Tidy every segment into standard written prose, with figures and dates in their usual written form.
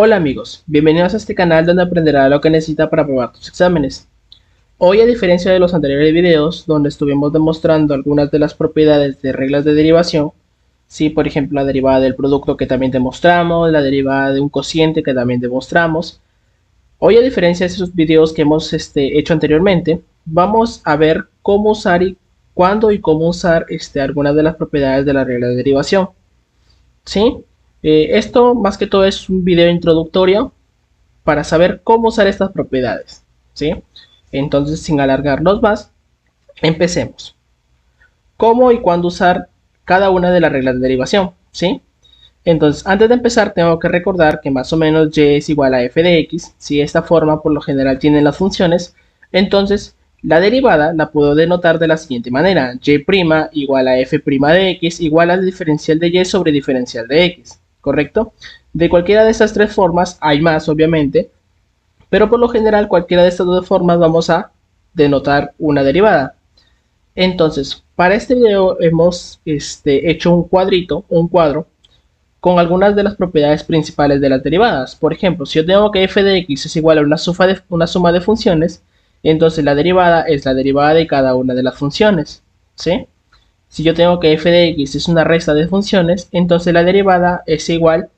Hola amigos, bienvenidos a este canal donde aprenderá lo que necesita para aprobar tus exámenes. Hoy, a diferencia de los anteriores videos donde estuvimos demostrando algunas de las propiedades de reglas de derivación, sí, por ejemplo la derivada del producto que también demostramos, la derivada de un cociente que también demostramos, hoy, a diferencia de esos videos que hemos hecho anteriormente, vamos a ver cómo usar y cuándo y cómo usar algunas de las propiedades de la regla de derivación. ¿Sí? Esto más que todo es un video introductorio para saber cómo usar estas propiedades, ¿sí? Entonces, sin alargarnos más, empecemos. ¿Cómo y cuándo usar cada una de las reglas de derivación? ¿Sí? Entonces, antes de empezar, tengo que recordar que más o menos y es igual a f de x. Si esta forma por lo general tiene las funciones, entonces la derivada la puedo denotar de la siguiente manera: y' igual a f' de x igual al diferencial de y sobre diferencial de x, ¿correcto? De cualquiera de estas tres formas, hay más obviamente, pero por lo general cualquiera de estas dos formas vamos a denotar una derivada. Entonces, para este video hemos hecho un cuadro, con algunas de las propiedades principales de las derivadas. Por ejemplo, si yo tengo que f de x es igual a una suma de funciones, entonces la derivada es la derivada de cada una de las funciones, ¿sí? Si yo tengo que f de x es una resta de funciones, entonces la derivada es igual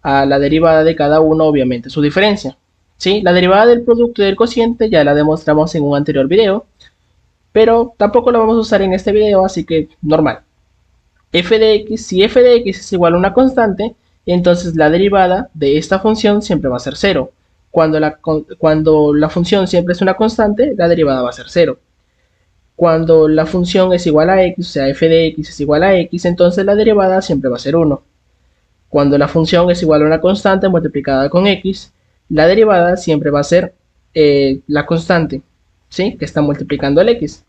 a la derivada de cada uno, obviamente su diferencia, ¿sí? La derivada del producto y del cociente ya la demostramos en un anterior video, pero tampoco la vamos a usar en este video, así que normal. F de x, si f de x es igual a una constante, entonces la derivada de esta función siempre va a ser 0. Cuando la función siempre es una constante, la derivada va a ser 0. Cuando la función es igual a x, o sea, f de x es igual a x, entonces la derivada siempre va a ser 1. Cuando la función es igual a una constante multiplicada con x, la derivada siempre va a ser la constante, ¿sí? Que está multiplicando el x.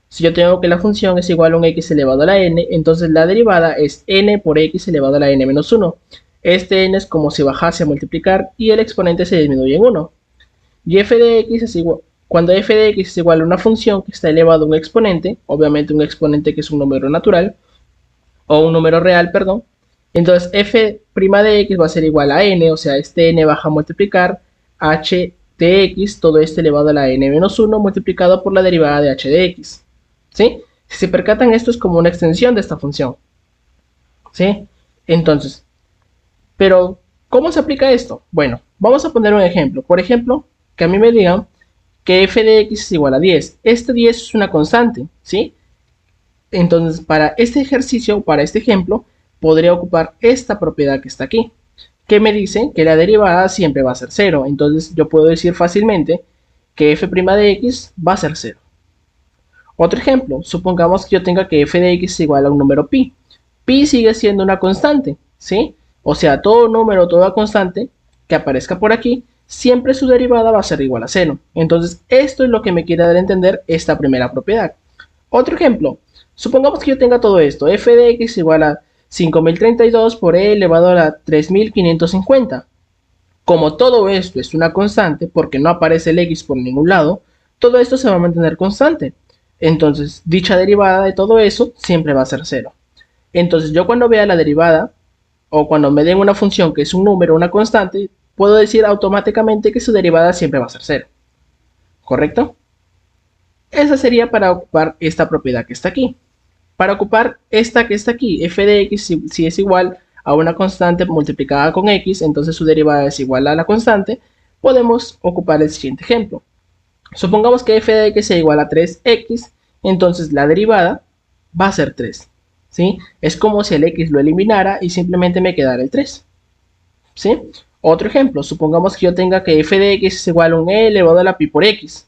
Si yo tengo que la función es igual a un x elevado a la n, entonces la derivada es n por x elevado a la n menos 1. Este n es como si bajase a multiplicar y el exponente se disminuye en 1. Y f de x es igual, cuando f de x es igual a una función que está elevado a un exponente, obviamente un exponente que es un número natural, o un número real, perdón, entonces f' de x va a ser igual a n, o sea, este n baja a multiplicar h de x, todo esto elevado a la n menos 1 multiplicado por la derivada de h de x. ¿Sí? Si se percatan, esto es como una extensión de esta función. ¿Sí? Entonces, pero, ¿cómo se aplica esto? Bueno, vamos a poner un ejemplo. Por ejemplo, que a mí me digan que f de x es igual a 10. Este 10 es una constante, ¿sí? Entonces, para este ejercicio, para este ejemplo, podría ocupar esta propiedad que está aquí, que me dice que la derivada siempre va a ser 0. Entonces, yo puedo decir fácilmente que f' de x va a ser 0. Otro ejemplo, supongamos que yo tenga que f de x es igual a un número pi. Pi sigue siendo una constante, ¿sí? O sea, todo número, toda constante que aparezca por aquí, siempre su derivada va a ser igual a 0. Entonces, esto es lo que me quiere dar a entender esta primera propiedad. Otro ejemplo, supongamos que yo tenga todo esto, f de x igual a 5032 por e elevado a la 3550. Como todo esto es una constante, porque no aparece el x por ningún lado, todo esto se va a mantener constante. Entonces, dicha derivada de todo eso siempre va a ser 0. Entonces, yo cuando vea la derivada, o cuando me den una función que es un número, una constante, puedo decir automáticamente que su derivada siempre va a ser 0. ¿Correcto? Esa sería para ocupar esta propiedad que está aquí. Para ocupar esta que está aquí, f de x, si es igual a una constante multiplicada con x, entonces su derivada es igual a la constante, podemos ocupar el siguiente ejemplo. Supongamos que f de x sea igual a 3x, entonces la derivada va a ser 3. ¿Sí? Es como si el x lo eliminara y simplemente me quedara el 3. ¿Sí? Otro ejemplo, supongamos que yo tenga que f de x es igual a un e elevado a la pi por x.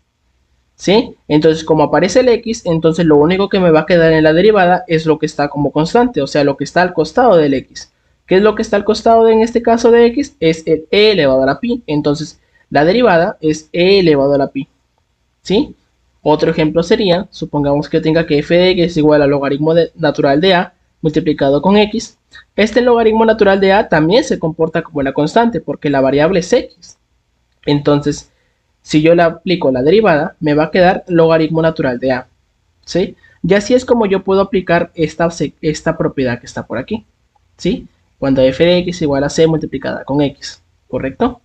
¿Sí? Entonces, como aparece el x, entonces lo único que me va a quedar en la derivada es lo que está como constante, o sea, lo que está al costado del x. ¿Qué es lo que está al costado en este caso de x? Es el e elevado a la pi. Entonces, la derivada es e elevado a la pi. ¿Sí? Otro ejemplo sería, supongamos que yo tenga que f de x es igual al logaritmo natural de a multiplicado con x. Este logaritmo natural de a también se comporta como una constante porque la variable es x. Entonces, si yo le aplico la derivada, me va a quedar logaritmo natural de a. ¿Sí? Y así es como yo puedo aplicar esta propiedad que está por aquí. ¿Sí? Cuando f de x es igual a c multiplicada con x. ¿correcto?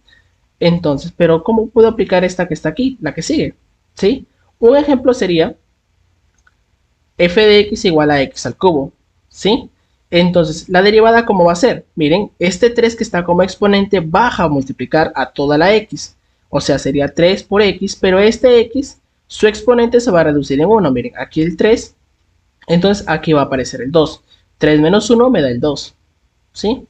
Entonces, pero ¿cómo puedo aplicar esta que está aquí, la que sigue? ¿Sí? Un ejemplo sería f de x igual a x al cubo, ¿sí? Entonces, la derivada, ¿cómo va a ser? Miren, este 3 que está como exponente baja a multiplicar a toda la x. O sea, sería 3 por x, pero este x, su exponente se va a reducir en 1. Miren, aquí el 3, entonces aquí va a aparecer el 2. 3 menos 1 me da el 2, ¿sí?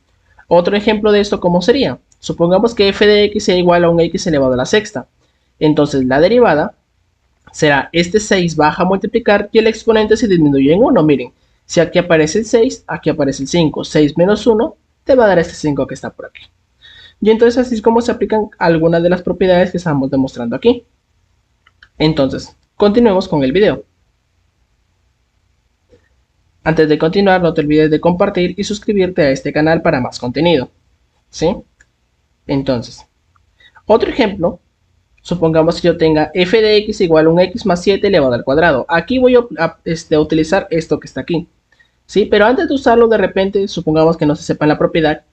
Otro ejemplo de esto, ¿cómo sería? Supongamos que f de x sea igual a un x elevado a la sexta. Entonces, la derivada será este 6 baja a multiplicar y el exponente se disminuye en 1. Miren, si aquí aparece el 6, aquí aparece el 5. 6 menos 1 te va a dar este 5 que está por aquí. Y entonces así es como se aplican algunas de las propiedades que estamos demostrando aquí. Entonces, continuemos con el video. Antes de continuar, no te olvides de compartir y suscribirte a este canal para más contenido, ¿sí? Entonces, otro ejemplo. Supongamos que yo tenga f de x igual a un x más 7 elevado al cuadrado. Aquí voy a utilizar esto que está aquí, ¿sí? Pero antes de usarlo, de repente, supongamos que no se sepa la propiedad.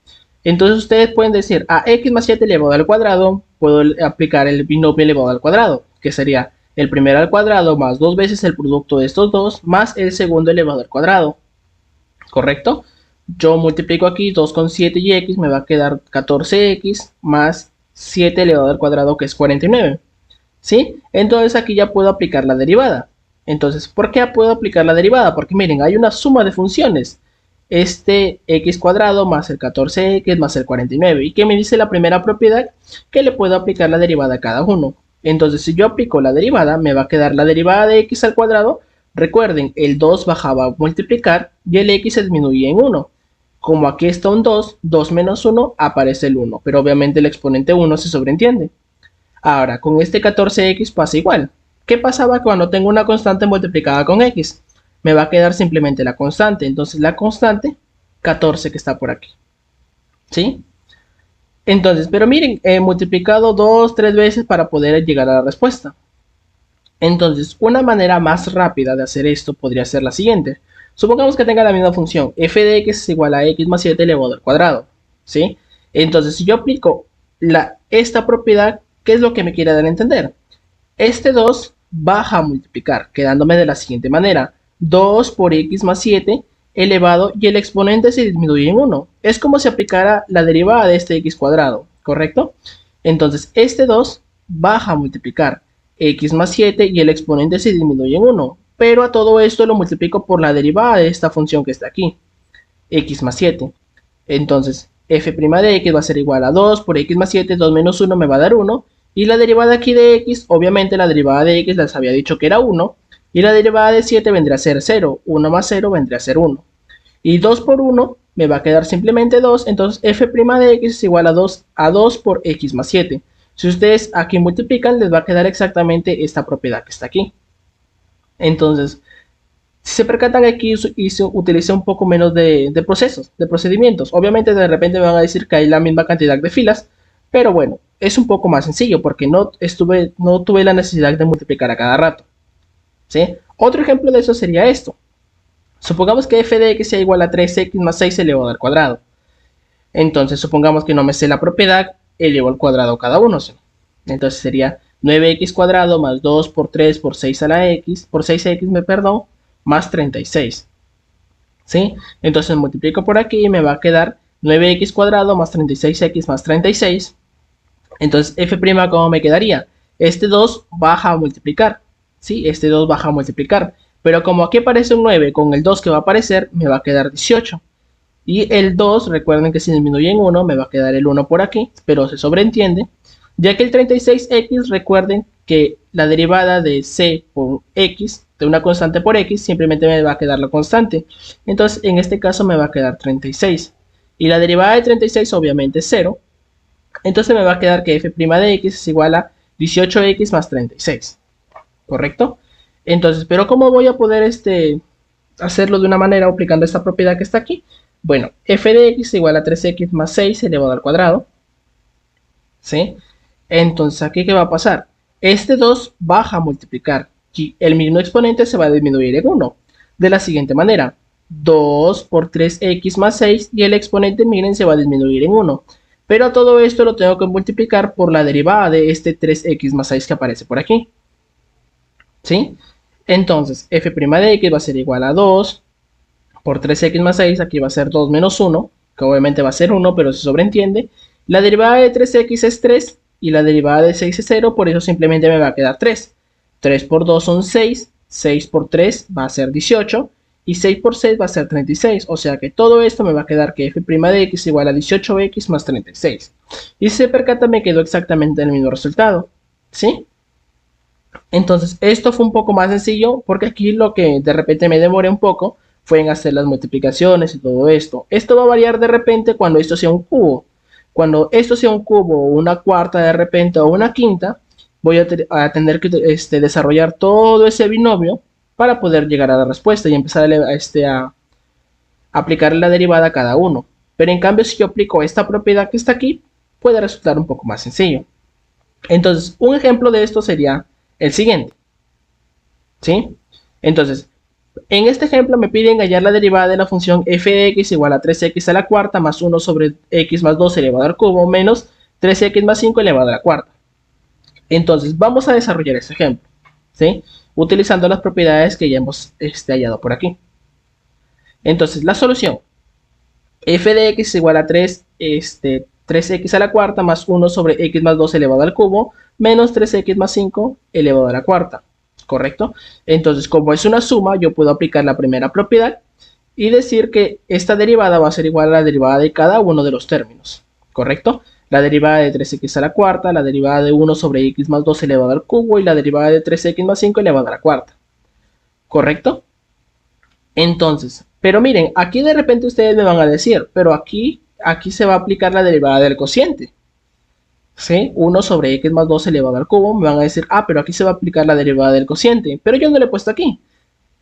Entonces ustedes pueden decir a x más 7 elevado al cuadrado, puedo aplicar el binomio elevado al cuadrado, que sería el primero al cuadrado más 2 veces el producto de estos dos, más el segundo elevado al cuadrado, ¿correcto? Yo multiplico aquí 2 con 7 y x, me va a quedar 14x más 7 elevado al cuadrado, que es 49. ¿Sí? Entonces aquí ya puedo aplicar la derivada. Entonces, ¿por qué puedo aplicar la derivada? Porque miren, hay una suma de funciones. Este x cuadrado más el 14x más el 49. ¿Y qué me dice la primera propiedad? Que le puedo aplicar la derivada a cada uno. Entonces, si yo aplico la derivada, me va a quedar la derivada de x al cuadrado. Recuerden, el 2 bajaba a multiplicar y el x se disminuye en 1. Como aquí está un 2, 2 menos 1 aparece el 1. Pero obviamente el exponente 1 se sobreentiende. Ahora, con este 14x pasa igual. ¿Qué pasaba cuando tengo una constante multiplicada con x? Me va a quedar simplemente la constante. Entonces la constante 14 que está por aquí. ¿Sí? Entonces, pero miren, he multiplicado 2, 3 veces para poder llegar a la respuesta. Entonces, una manera más rápida de hacer esto podría ser la siguiente. Supongamos que tenga la misma función, f de x es igual a x más 7 elevado al cuadrado. ¿Sí? Entonces, si yo aplico esta propiedad, ¿qué es lo que me quiere dar a entender? Este 2 baja a multiplicar, quedándome de la siguiente manera. 2 por x más 7 elevado y el exponente se disminuye en 1. Es como si aplicara la derivada de este x cuadrado, ¿correcto? Entonces, este 2 baja a multiplicar x más 7 y el exponente se disminuye en 1. Pero a todo esto lo multiplico por la derivada de esta función que está aquí, x más 7. Entonces, f' de x va a ser igual a 2 por x más 7, 2 menos 1 me va a dar 1. Y la derivada aquí de x, obviamente la derivada de x les había dicho que era 1. Y la derivada de 7 vendría a ser 0. 1 más 0 vendría a ser 1. Y 2 por 1 me va a quedar simplemente 2. Entonces f' de x es igual a 2 por x más 7. Si ustedes aquí multiplican, les va a quedar exactamente esta propiedad que está aquí. Entonces, si se percatan aquí, utilicé un poco menos de procesos, de procedimientos. Obviamente de repente me van a decir que hay la misma cantidad de filas, pero bueno, es un poco más sencillo porque no tuve la necesidad de multiplicar a cada rato. ¿Sí? Otro ejemplo de eso sería esto. Supongamos que f de x sea igual a 3x más 6 elevado al cuadrado. Entonces supongamos que no me sé la propiedad, elevo al cuadrado cada uno. ¿Sí? Entonces sería 9x cuadrado más 2 por 3 por 6 a la x, por 6x, perdón, más 36. ¿Sí? Entonces multiplico por aquí y me va a quedar 9x cuadrado más 36x más 36. Entonces f', ¿cómo me quedaría? Este 2 baja a multiplicar. ¿Sí? Este 2 baja a multiplicar. Pero como aquí aparece un 9 con el 2 que va a aparecer, me va a quedar 18. Y el 2, recuerden que si disminuye en 1, me va a quedar el 1 por aquí, pero se sobreentiende. Ya que el 36x, recuerden que la derivada de c por x, de una constante por x, simplemente me va a quedar la constante. Entonces, en este caso me va a quedar 36. Y la derivada de 36 obviamente es 0. Entonces me va a quedar que f' de x es igual a 18x más 36. ¿Correcto? Entonces, ¿pero cómo voy a poder hacerlo de una manera aplicando esta propiedad que está aquí? Bueno, f de x es igual a 3x más 6 elevado al cuadrado. ¿Sí? Entonces, ¿aquí qué va a pasar? Este 2 baja a multiplicar y el mismo exponente se va a disminuir en 1. De la siguiente manera, 2 por 3x más 6 y el exponente, miren, se va a disminuir en 1. Pero todo esto lo tengo que multiplicar por la derivada de este 3x más 6 que aparece por aquí. ¿Sí? Entonces, f' de x va a ser igual a 2 por 3x más 6, aquí va a ser 2 menos 1, que obviamente va a ser 1, pero se sobreentiende. La derivada de 3x es 3 y la derivada de 6 es 0, por eso simplemente me va a quedar 3. 3 por 2 son 6, 6 por 3 va a ser 18 y 6 por 6 va a ser 36, o sea que todo esto me va a quedar que f' de x igual a 18x más 36. Y si se percata me quedó exactamente el mismo resultado, ¿sí? Entonces, esto fue un poco más sencillo porque aquí lo que de repente me demoré un poco fue en hacer las multiplicaciones y todo esto. Esto va a variar de repente cuando esto sea un cubo. Cuando esto sea un cubo o una cuarta de repente o una quinta, voy a tener que desarrollar todo ese binomio para poder llegar a la respuesta y empezar a aplicar la derivada a cada uno. Pero en cambio, si yo aplico esta propiedad que está aquí, puede resultar un poco más sencillo. Entonces, un ejemplo de esto sería el siguiente, ¿sí? Entonces, en este ejemplo me piden hallar la derivada de la función f de x igual a 3x a la cuarta más 1 sobre x más 2 elevado al cubo menos 3x más 5 elevado a la cuarta. Entonces, vamos a desarrollar este ejemplo, ¿sí? Utilizando las propiedades que ya hemos hallado por aquí. Entonces, la solución, f de x igual a 3x a la cuarta más 1 sobre x más 2 elevado al cubo menos 3x más 5 elevado a la cuarta, ¿correcto? Entonces, como es una suma, yo puedo aplicar la primera propiedad y decir que esta derivada va a ser igual a la derivada de cada uno de los términos, ¿correcto? La derivada de 3x a la cuarta, la derivada de 1 sobre x más 2 elevado al cubo y la derivada de 3x más 5 elevado a la cuarta, ¿correcto? Entonces, pero miren, aquí de repente ustedes me van a decir, pero aquí se va a aplicar la derivada del cociente. ¿Sí? 1 sobre x más 2 elevado al cubo, me van a decir, ah, pero aquí se va a aplicar la derivada del cociente, pero yo no lo he puesto aquí.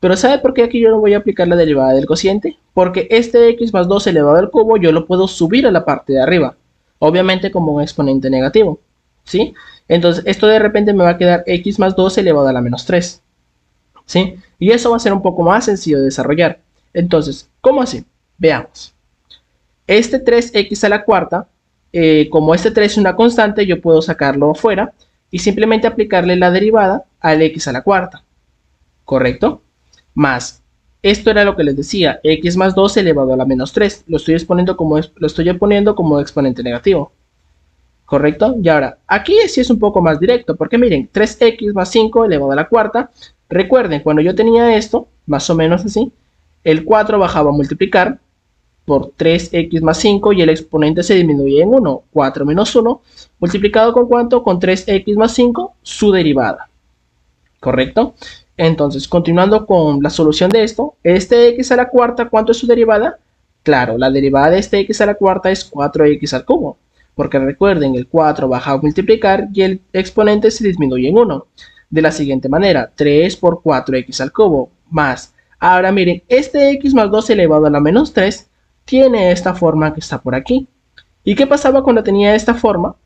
Pero ¿sabe por qué aquí yo no voy a aplicar la derivada del cociente? Porque este x más 2 elevado al cubo yo lo puedo subir a la parte de arriba, obviamente como un exponente negativo, ¿sí? Entonces esto de repente me va a quedar x más 2 elevado a la menos 3, ¿sí? Y eso va a ser un poco más sencillo de desarrollar. Entonces, ¿cómo así? Veamos. Este 3x a la cuarta, como este 3 es una constante, yo puedo sacarlo afuera y simplemente aplicarle la derivada al x a la cuarta, ¿correcto? Más, esto era lo que les decía, x más 2 elevado a la menos 3, lo estoy poniendo como exponente negativo, ¿correcto? Y ahora, aquí sí es un poco más directo, porque miren, 3x más 5 elevado a la cuarta, recuerden, cuando yo tenía esto, más o menos así, el 4 bajaba a multiplicar por 3x más 5 y el exponente se disminuye en 1, 4 menos 1, multiplicado con ¿cuánto? Con 3x más 5, su derivada, ¿correcto? Entonces, continuando con la solución de esto, este x a la cuarta, ¿cuánto es su derivada? Claro, la derivada de este x a la cuarta es 4x al cubo, porque recuerden, el 4 baja a multiplicar y el exponente se disminuye en 1. De la siguiente manera, 3 por 4x al cubo más, ahora miren, este x más 2 elevado a la menos 3 tiene esta forma que está por aquí. ¿Y qué pasaba cuando tenía esta forma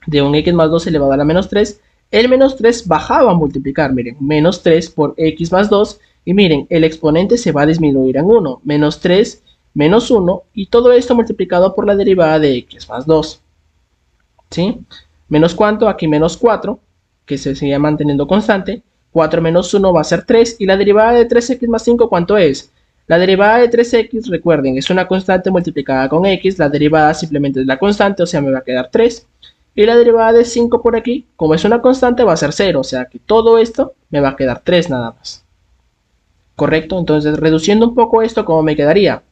de un x más 2 elevado a la menos 3? El menos 3 bajaba a multiplicar, miren, menos 3 por x más 2, y miren, el exponente se va a disminuir en 1, menos 3, menos 1, y todo esto multiplicado por la derivada de x más 2, ¿sí? Menos cuánto, aquí menos 4, que se sigue manteniendo constante, 4 menos 1 va a ser 3, y la derivada de 3x más 5, ¿cuánto es? La derivada de 3x, recuerden, es una constante multiplicada con x, la derivada simplemente es la constante, o sea, me va a quedar 3, y la derivada de 5 por aquí, como es una constante, va a ser 0, o sea que todo esto me va a quedar 3 nada más. ¿Correcto? Entonces, reduciendo un poco esto, ¿cómo me quedaría?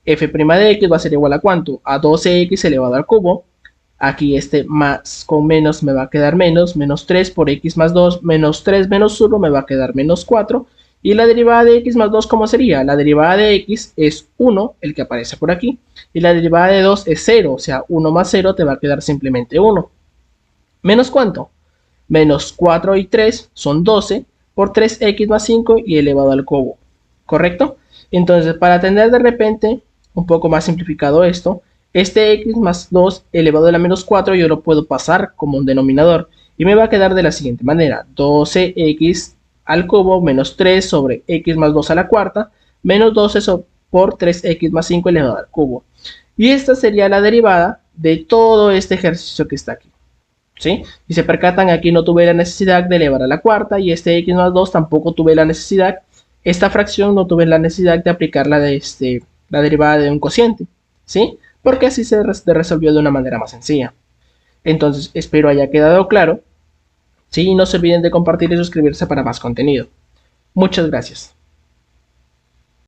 F' de x va a ser igual a ¿cuánto? A 12x elevado al cubo. Aquí este más con menos me va a quedar menos 3 por x más 2, menos 3 menos 1 me va a quedar menos 4. Y la derivada de x más 2, ¿cómo sería? La derivada de x es 1, el que aparece por aquí, y la derivada de 2 es 0, o sea, 1 más 0 te va a quedar simplemente 1. ¿Menos cuánto? Menos 4 y 3 son 12 por 3x más 5 y elevado al cubo, ¿correcto? Entonces, para tener de repente un poco más simplificado esto, este x más 2 elevado a la menos 4 yo lo puedo pasar como un denominador y me va a quedar de la siguiente manera, 12x al cubo menos 3 sobre x más 2 a la cuarta menos 12 por 3x más 5 elevado al cubo. Y esta sería la derivada de todo este ejercicio que está aquí. ¿Sí? Si se percatan, aquí no tuve la necesidad de elevar a la cuarta y este x más 2 tampoco tuve la necesidad. Esta fracción no tuve la necesidad de aplicar la derivada de un cociente. ¿Sí? Porque así se resolvió de una manera más sencilla. Entonces, espero haya quedado claro. ¿Sí? Y no se olviden de compartir y suscribirse para más contenido. Muchas gracias.